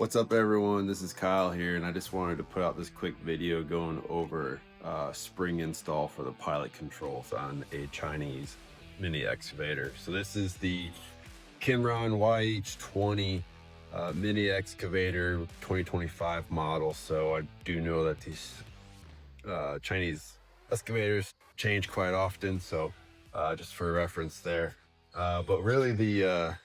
What's up everyone, this is Kyle here, and I just wanted to put out this quick video going over spring install for the pilot controls on a Chinese mini excavator. So this is the KYMRON YH20 mini excavator 2025 model. So I do know that these Chinese excavators change quite often, so just for reference there. But really the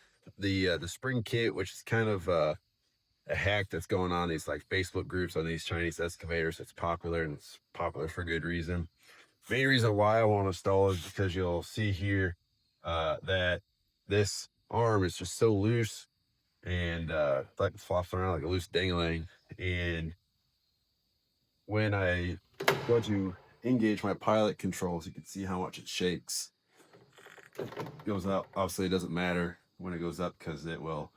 spring kit, which is kind of a hack that's going on these like Facebook groups on these Chinese excavators. It's popular, and it's popular for good reason. Main reason why I want to install is because you'll see here that this arm is just so loose, and like it flops around like a loose dangling. And when I go to engage my pilot controls, you can see how much it shakes. It goes up. Obviously it doesn't matter when it goes up because it will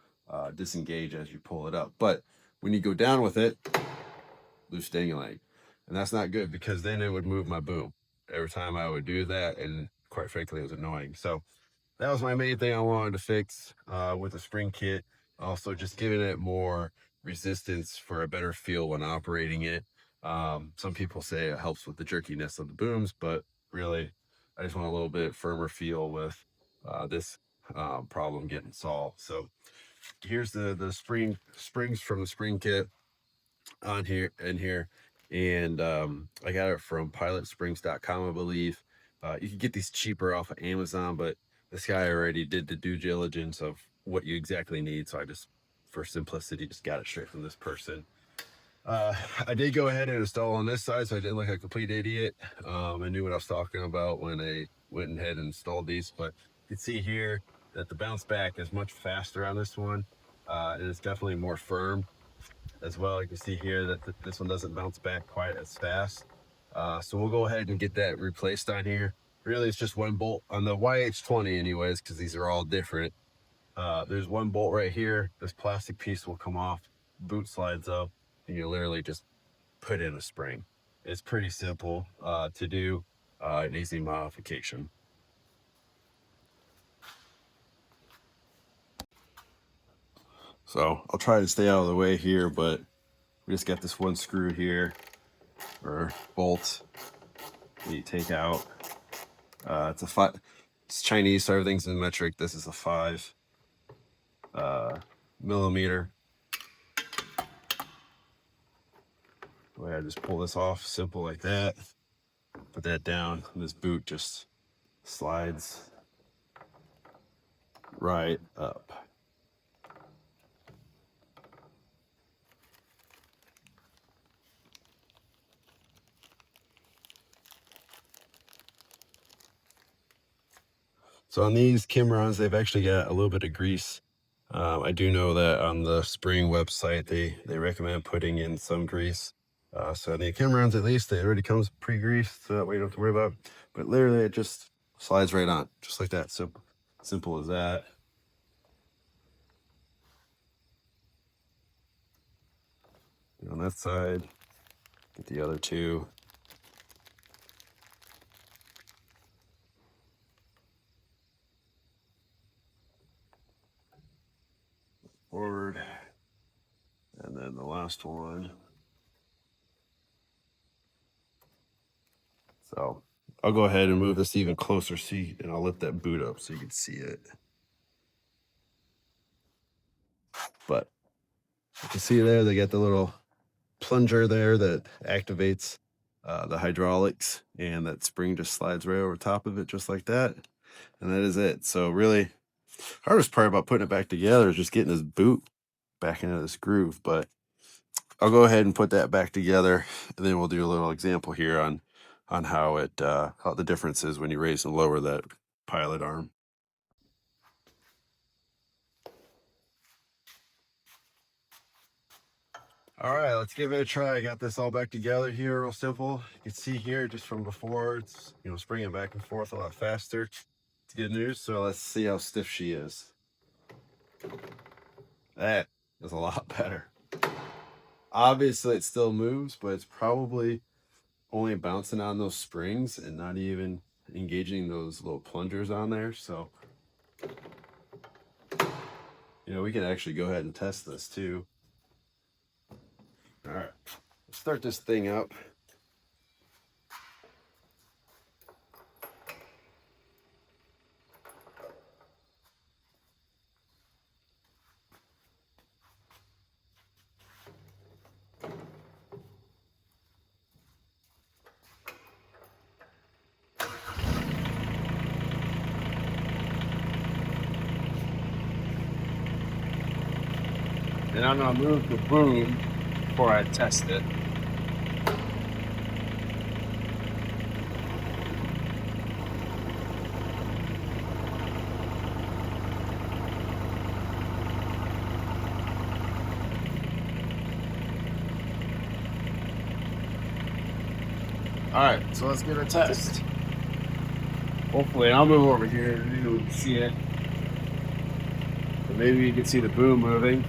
disengage as you pull it up, but when you go down with it, loose dangling, and that's not good because then it would move my boom every time I would do that, and quite frankly it was annoying. So that was my main thing I wanted to fix with the spring kit. Also just giving it more resistance for a better feel when operating it. Some people say it helps with the jerkiness of the booms, but really I just want a little bit firmer feel with this problem getting solved. So here's the springs from the spring kit on here and I got it from pilotsprings.com, I believe. You can get these cheaper off of Amazon, but this guy already did the due diligence of what you exactly need, so I just, for simplicity, just got it straight from this person. I did go ahead and install on this side, so I didn't look like a complete idiot. I knew what I was talking about when I went ahead and installed these, but you can see here that the bounce back is much faster on this one, and it's definitely more firm as well. You can see here that this one doesn't bounce back quite as fast. So we'll go ahead and get that replaced on here. Really, it's just one bolt on the YH20 anyways, because these are all different. There's one bolt right here. This plastic piece will come off, boot slides up, and you literally just put in a spring. It's pretty simple to do, an easy modification. So I'll try to stay out of the way here, but we just got this one screw here, or bolt, that you take out. It's a 5. It's Chinese, so everything's in metric. This is a 5 millimeter. Go ahead, just pull this off, simple like that. Put that down, and this boot just slides right up. So on these KYMRONs, they've actually got a little bit of grease. I do know that on the spring website, they recommend putting in some grease. So on the KYMRONs, at least, it already comes pre-greased, so that way you don't have to worry about it. But literally, it just slides right on, just like that. So simple as that. On that side, get the other two. Forward, and then the last one. So I'll go ahead and move this even closer, and I'll lift that boot up so you can see it. But you can see there, they got the little plunger there that activates the hydraulics, and that spring just slides right over top of it, just like that. And that is it. So really, hardest part about putting it back together is just getting this boot back into this groove. But I'll go ahead and put that back together, and then we'll do a little example here on how the difference is when you raise and lower that pilot arm. All right, let's give it a try. I got this all back together here, real simple. You can see here just from before, it's, springing back and forth a lot faster. It's good news. So let's see how stiff she is. That is a lot better. Obviously it still moves, but it's probably only bouncing on those springs and not even engaging those little plungers on there. So we can actually go ahead and test this too. start this thing up. And I'm gonna move the boom before I test it. All right, so let's get a test. Hopefully, I'll move over here and you can see it. But maybe you can see the boom moving.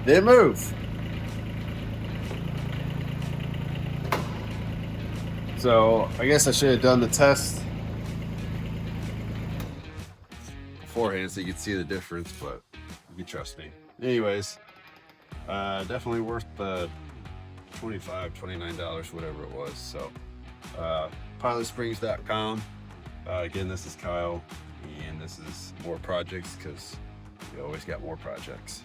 They move. So I guess I should have done the test beforehand so you could see the difference, but you can trust me. Anyways, definitely worth the $25, $29, whatever it was. So pilotsprings.com. Again, this is Kyle, and this is more projects because we always got more projects.